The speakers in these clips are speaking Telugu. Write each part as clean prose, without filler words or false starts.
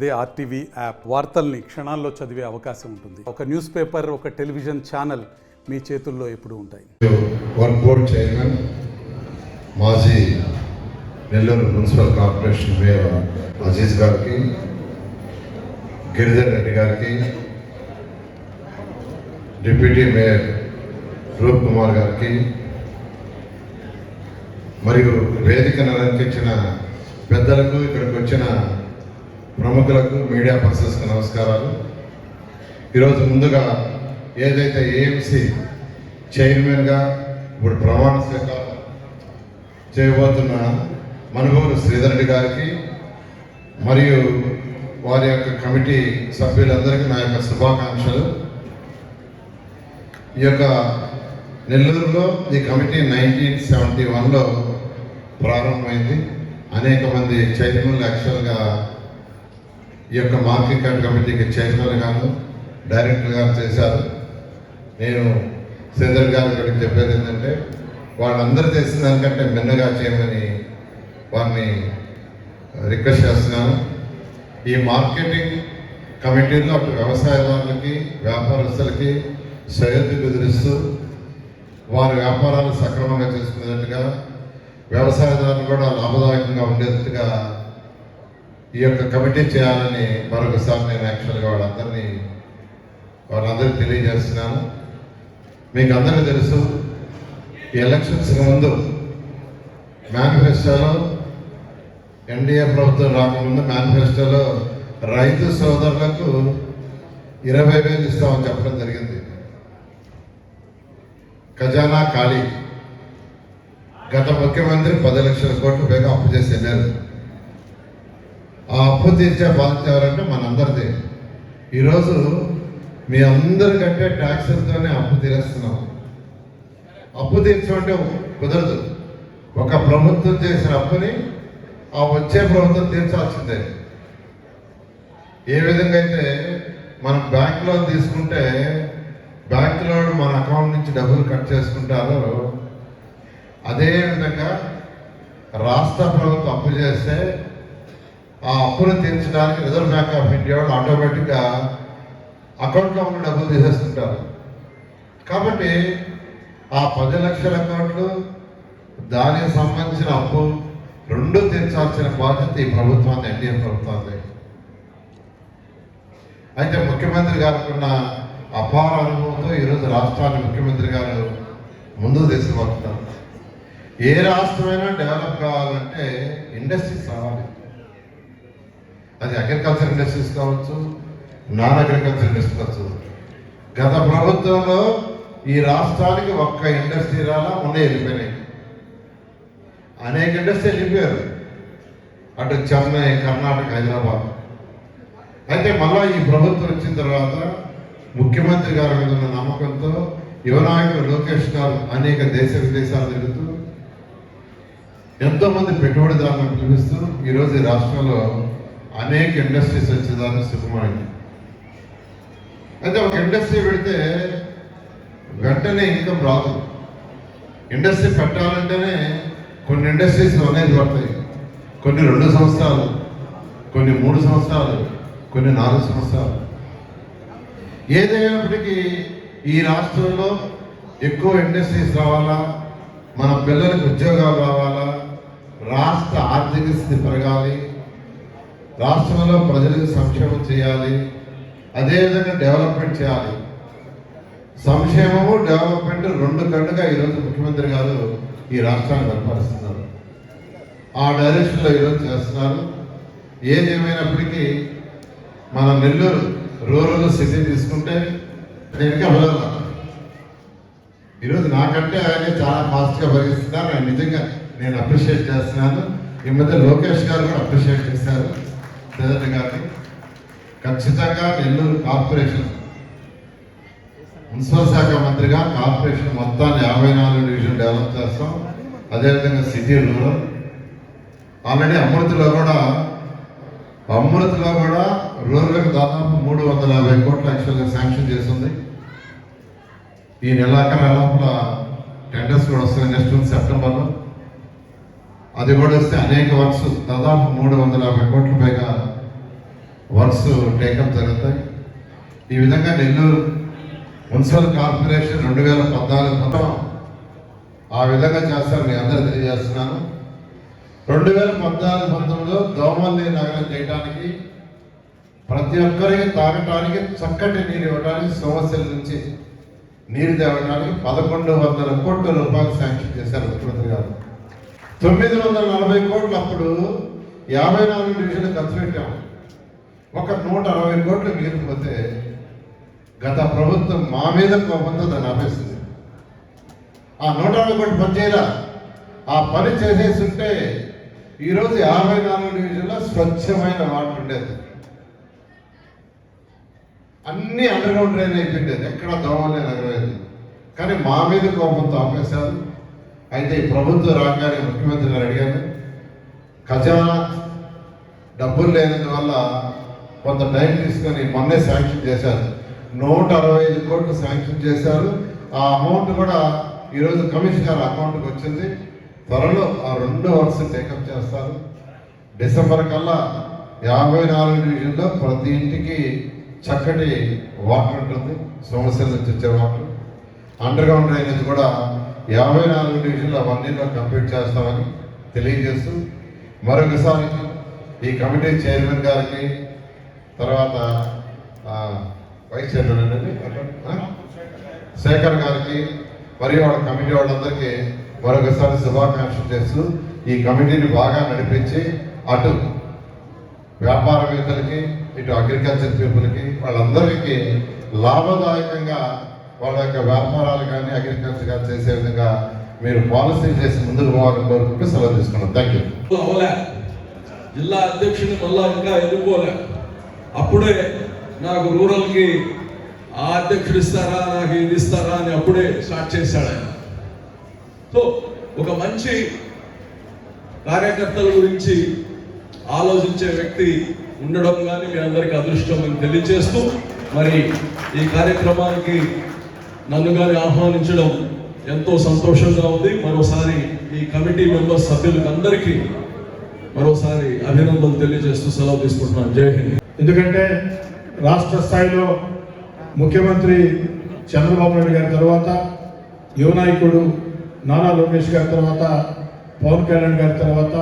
అదే ఆర్టీవీ యాప్ వార్తల్ని క్షణాల్లో చదివే అవకాశం ఉంటుంది. ఒక న్యూస్ పేపర్, ఒక టెలివిజన్ ఛానల్ మీ చేతుల్లో ఎప్పుడూ ఉంటాయి. వర్క్ బోర్డ్ చైర్మన్, మాజీ Nellore municipal corporation mayor Aziz గారికి, గిరిధర్ రెడ్డి గారికి, డిప్యూటీ మేయర్ రూప్ కుమార్ గారికి మరియు వేదికను అలంకరించిన పెద్దలకు, ఇక్కడికి వచ్చిన ప్రముఖులకు, మీడియా పర్సన్స్కి నమస్కారాలు. ఈరోజు ముందుగా ఏదైతే ఏఎంసీ చైర్మన్గా ఇప్పుడు ప్రమాణ స్వీకారం చేయబోతున్న మనుగోలు శ్రీధర్ రెడ్డి గారికి మరియు వారి యొక్క కమిటీ సభ్యులందరికీ నా యొక్క శుభాకాంక్షలు. ఈ యొక్క నెల్లూరులో ఈ కమిటీ 1971లో ప్రారంభమైంది. అనేక మంది చైర్మన్లు యాక్చువల్గా ఈ యొక్క మార్కెట్ కమిటీకి చైర్మన్ గాను, డైరెక్టర్ గారు చేశారు. నేను శ్రీధర్ గారి గురించి చెప్పేది ఏంటంటే, వాళ్ళందరూ చేసిన దానికంటే మిన్నగా చేయమని వారిని రిక్వెస్ట్ చేస్తున్నాను. ఈ మార్కెటింగ్ కమిటీలో అటు వ్యవసాయదారులకి, వ్యాపారస్తులకి సరిహద్దు కుదిరిస్తూ వారి వ్యాపారాలు సక్రమంగా చేసుకునేటట్టుగా, వ్యవసాయదారులు కూడా లాభదాయకంగా ఉండేటట్టుగా ఈ యొక్క కమిటీ చేయాలని మరొకసారి నేను యాక్చువల్గా వాళ్ళందరికీ తెలియజేస్తున్నాను. మీకు అందరికీ తెలుసు, ఈ ఎలక్షన్స్ ముందు మేనిఫెస్టోలో, ఎన్డీఏ ప్రభుత్వం రాకముందు మేనిఫెస్టోలో రైతు సోదరులకు 20,000 ఇస్తామని చెప్పడం జరిగింది. ఖజానా ఖాళీ. గత ముఖ్యమంత్రి 10 లక్షల కోట్ల పైగా అప్పు చేసి వెళ్ళారు. ఆ అప్పు తీర్చే బాధ్యత ఎవరంటే మనందరిదే. ఈరోజు మీ అందరికంటే ట్యాక్సులతోనే అప్పు తీరుస్తున్నాం. అప్పు తీర్చమంటే కుదరదు. ఒక ప్రభుత్వం చేసిన అప్పుని ఆ వచ్చే ప్రభుత్వం తీర్చాల్సిందే. ఏ విధంగా అయితే మనం బ్యాంక్ లోన్ తీసుకుంటే బ్యాంకులో మన అకౌంట్ నుంచి డబ్బులు కట్ చేసుకుంటారో, అదేవిధంగా రాష్ట్ర ప్రభుత్వం అప్పు చేస్తే ఆ అప్పును తీర్చడానికి రిజర్వ్ బ్యాంక్ ఆఫ్ ఇండియా వాళ్ళు ఆటోమేటిక్గా అకౌంట్లో ఉన్న డబ్బులు తీసేస్తుంటారు. కాబట్టి ఆ 10 లక్షల కోట్లు, దానికి సంబంధించిన అప్పు రెండు తీర్చాల్సిన బాధ్యత ఈ ప్రభుత్వాన్ని, ఎన్డీఏ ప్రభుత్వాన్ని. అయితే ముఖ్యమంత్రి గారికి ఉన్న అపార అనుభవంతో ఈరోజు రాష్ట్రాన్ని ముఖ్యమంత్రి గారు ముందుకు తీసుకుపోతున్నారు. ఏ రాష్ట్రమైనా డెవలప్ కావాలంటే ఇండస్ట్రీస్ రావాలి. అది అగ్రికల్చర్ ఇండస్ట్రీస్ కావచ్చు, నాన్ అగ్రికల్చర్ ఇండస్ట్రీ కావచ్చు. గత ప్రభుత్వంలో ఈ రాష్ట్రానికి ఒక్క ఇండస్ట్రీ రాలా, ముందే వెళ్ళిపోయినాయి. అనేక ఇండస్ట్రీ వెళ్ళిపోయారు, అటు చెన్నై, కర్ణాటక, హైదరాబాద్. అయితే మళ్ళా ఈ ప్రభుత్వం వచ్చిన తర్వాత ముఖ్యమంత్రి గారి మీద ఉన్న నమ్మకంతో యువనాయకుడు లోకేష్ గారు అనేక దేశ విదేశాలు తిరుగుతూ ఎంతోమంది పెట్టుబడిదారులను పిలిపిస్తూ ఈరోజు ఈ రాష్ట్రంలో అనేక ఇండస్ట్రీస్ వచ్చేదాన్ని సుఖమైంది. అయితే ఒక ఇండస్ట్రీ పెడితే వెంటనే ఇన్కమ్ రాదు. ఇండస్ట్రీ పెట్టాలంటేనే కొన్ని ఇండస్ట్రీస్ అనేది పడతాయి. కొన్ని 2 సంవత్సరాలు, కొన్ని 3 సంవత్సరాలు, కొన్ని 4 సంవత్సరాలు. ఏదైనప్పటికీ ఈ రాష్ట్రంలో ఎక్కువ ఇండస్ట్రీస్ రావాలా, మన పిల్లలకు ఉద్యోగాలు రావాలా, రాష్ట్ర ఆర్థిక స్థితి పెరగాలి, రాష్ట్రంలో ప్రజలకు సంక్షేమం చేయాలి, అదేవిధంగా డెవలప్మెంట్ చేయాలి. సంక్షేమము, డెవలప్మెంట్ రెండు కళ్ళుగా ఈరోజు ముఖ్యమంత్రి గారు ఈ రాష్ట్రాన్ని పరిపాలిస్తున్నారు. ఆ డైరెక్షన్లో ఈరోజు చేస్తున్నారు. ఏదేమైనప్పటికీ మన నెల్లూరు రూరల్ సిటీ తీసుకుంటే నేను అవ్వగల ఈరోజు నాకంటే ఆయన చాలా ఫాస్ట్గా పరిగిస్తున్నారు. ఆయన నిజంగా నేను అప్రిషియేట్ చేస్తున్నాను. ఈ మధ్య లోకేష్ గారు కూడా అప్రిషియేట్ చేశారు శ్రీధర్ గారిని. ఖచ్చితంగా నెల్లూరు కార్పొరేషన్ మున్సిపల్ శాఖ మంత్రిగా కార్పొరేషన్ మొత్తాన్ని 54 డివిజన్ డెవలప్ చేస్తాం. అదేవిధంగా సిటీ రూరల్ ఆల్రెడీ అమృతిలో కూడా రూరల్కి దాదాపు 350 కోట్లు యాక్చువల్గా శాంక్షన్ చేస్తుంది. ఈ నెలాఖరు టెండర్స్ కూడా వస్తాయి నెక్స్ట్ మంత్ సెప్టెంబర్లో. అది కూడా వస్తే అనేక వర్క్స్ దాదాపు 350 కోట్ల పైగా వర్క్స్ టేకప్ జరుగుతాయి. ఈ విధంగా నెల్లూరు మున్సిపల్ కార్పొరేషన్ 2014 ఆ విధంగా చేస్తారు, మీ అందరూ తెలియజేస్తున్నాను. 2014-19లో దోమల్ని నగరం చేయడానికి, ప్రతి ఒక్కరికి తాగటానికి చక్కటి నీరు ఇవ్వడానికి, సమస్యల నుంచి నీరు తేవడానికి 1100 కోట్ల రూపాయలు శాంక్షన్ చేశారు ముఖ్యమంత్రి గారు. 940 కోట్లు అప్పుడు 54 డివిజన్లు ఖర్చు పెట్టాము. ఒక 160 కోట్లు మిగిలిపోతే గత ప్రభుత్వం మా మీద కోపంతో దాన్ని ఆపేసింది. ఆ 160 కోట్లు పని చేయరా, ఆ పని చేసేసి ఉంటే ఈరోజు 54 డివిజన్లో స్వచ్ఛమైన వాటర్ ఉండేది, అన్నీ అండర్గ్రౌండ్ డ్రైన్ అయిపోయిండేది, ఎక్కడ దోమలే నగలేదు. కానీ మా మీద కోపంతో ఆపేశారు. అయితే ఈ ప్రభుత్వం రాగానే ముఖ్యమంత్రి గారు అడిగాను, ఖజానా డబ్బులు లేనందువల్ల కొంత టైం తీసుకొని మొన్నే శాంక్షన్ చేశారు. 165 కోట్లు శాంక్షన్ చేశారు. ఆ అమౌంట్ కూడా ఈరోజు కమిషనర్ అకౌంట్కి వచ్చింది. త్వరలో ఆ 2 వర్క్స్ టేకప్ చేస్తారు. డిసెంబర్ కల్లా 54 డివిజన్లో ప్రతి ఇంటికి చక్కటి వాటర్ ఉంటుంది, సమస్యల నుంచి వచ్చే వాటర్. అండర్గ్రౌండ్ డ్రైనేజ్ కూడా 54 డివిజన్లో అవన్నీలో కంప్లీట్ చేస్తామని తెలియజేస్తూ మరొకసారి ఈ కమిటీ చైర్మన్ గారికి, తర్వాత వైస్ చైర్మన్ అనేది శేఖర్ గారికి మరియు వాళ్ళ కమిటీ వాళ్ళందరికీ మరొకసారి శుభాకాంక్షలు చేస్తూ ఈ కమిటీని బాగా నడిపించి అటు వ్యాపారవేత్తలకి, ఇటు అగ్రికల్చర్ పీపుల్కి, వాళ్ళందరికీ లాభదాయకంగా వాళ్ళ యొక్క వ్యాపారాలు కానీ అగ్రికల్చర్ కానీ చేసే విధంగా మీరు పాలసీ చేసి ముందుకు పోవాలని కోరుకుంటూ సెలవు తీసుకున్నాం. Thank you. జిల్లా అధ్యక్షుని మళ్ళా ఇంకా ఎన్నుకోలే. అప్పుడే నాకు రూరల్కి ఆ అధ్యక్షుడు ఇస్తారా, నాకు ఇది ఇస్తారా అని అప్పుడే స్టార్ట్ చేశాడు ఆయన. సో ఒక మంచి కార్యకర్తల గురించి ఆలోచించే వ్యక్తి ఉండడం కానీ మీ అందరికీ అదృష్టం అని తెలియజేస్తూ, మరి ఈ కార్యక్రమానికి నన్ను కానీ ఆహ్వానించడం ఎంతో సంతోషంగా ఉంది. మరోసారి ఈ కమిటీ మెంబర్స్ సభ్యులకు అందరికీ మరోసారి అభినందనలు తెలియజేస్తూ సెలవు తీసుకుంటున్నాను. జై హింద్. ఎందుకంటే రాష్ట్ర స్థాయిలో ముఖ్యమంత్రి చంద్రబాబు నాయుడు గారి తర్వాత, యువ నాయకుడు నారా లోకేష్ గారి తర్వాత, పవన్ కళ్యాణ్ గారి తర్వాత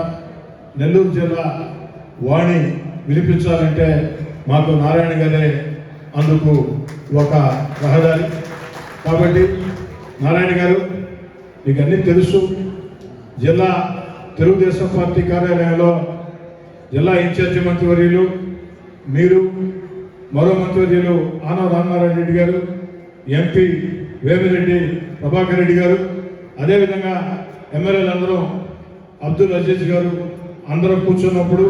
నెల్లూరు జిల్లా వాణి వినిపించాలంటే మాకు నారాయణ గారే అందుకు ఒక రహదారి. కాబట్టి నారాయణ గారు, మీకు అన్నీ తెలుసు. జిల్లా తెలుగుదేశం పార్టీ కార్యాలయంలో జిల్లా ఇన్ఛార్జి మంత్రివర్యులు మీరు, మరో మంత్రివర్యులు ఆనవ రామనారాయణ రెడ్డి గారు, ఎంపీ వేమిరెడ్డి ప్రభాకర్ రెడ్డి గారు, అదేవిధంగా ఎమ్మెల్యేలు అందరూ అబ్దుల్ అజీజ్ గారు అందరూ కూర్చున్నప్పుడు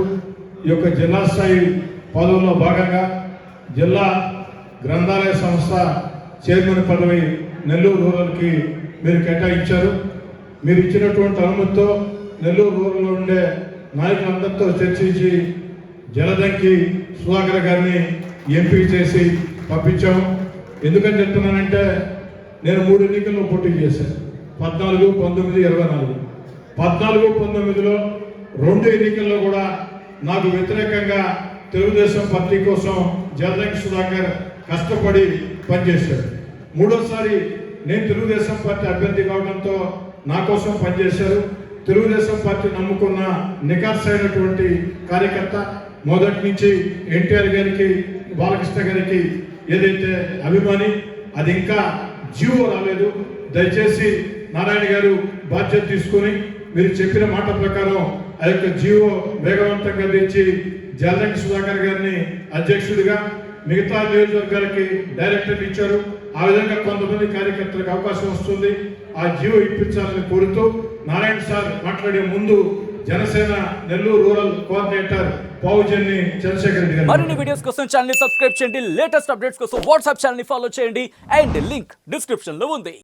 ఈ యొక్క జిల్లా స్థాయి పదవుల్లో భాగంగా జిల్లా గ్రంథాలయ సంస్థ చైర్మన్ పదవి నెల్లూరు రూరల్కి మీరు కేటాయించారు. మీరు ఇచ్చినటువంటి అనుమతితో నెల్లూరు రూరల్లో ఉండే నాయకులందరితో చర్చించి జలదంకి సుధాకర్ గారిని ఎంపిక చేసి పంపించాము. ఎందుకని చెప్తున్నానంటే, నేను 3 ఎన్నికల్లో పోటీ చేశాను, 14, 19, 24. 14, 19లో 2 ఎన్నికల్లో కూడా నాకు వ్యతిరేకంగా తెలుగుదేశం పార్టీ కోసం జలదంకి సుధాకర్ కష్టపడి పనిచేశాడు. 3వసారి నేను తెలుగుదేశం పార్టీ అభ్యర్థి కావడంతో నా కోసం పనిచేశారు. తెలుగుదేశం పార్టీ నమ్ముకున్న నికార్సైనటువంటి కార్యకర్త, మొదటి నుంచి ఎన్టీఆర్ గారికి, బాలకృష్ణ గారికి ఏదైతే అభిమాని, అది ఇంకా జీవో రాలేదు. దయచేసి నారాయణ గారు బాధ్యత తీసుకుని మీరు చెప్పిన మాట ప్రకారం ఆ యొక్క జీవో వేగవంతంగా తెచ్చి జలదంకి సుధాకర్ గారిని అధ్యక్షుడిగా, మిగతా నియోజకవర్గాలకి డైరెక్టర్లు ఇచ్చారు. ఆ విధంగా కొంతమంది కార్యకర్తలకు అవకాశం వస్తుంది. ఆ జీవో ఇప్పించాలని కోరుతూ నారాయణ సార్ మాట్లాడే ముందు జనసేన నెల్లూరు రూరల్ కోఆర్డినేటర్ పావుజన్ని చంద్రశేఖర్ రెడ్డి గారు. మరిన్ని వీడియోస్ కోసం ఛానల్ ని సబ్స్క్రైబ్ చేయండి, లేటెస్ట్ అప్డేట్స్ కోసం వాట్సాప్ ఛానల్ ని ఫాలో చేయండి అండ్ లింక్ డిస్క్రిప్షన్ లో ఉంది.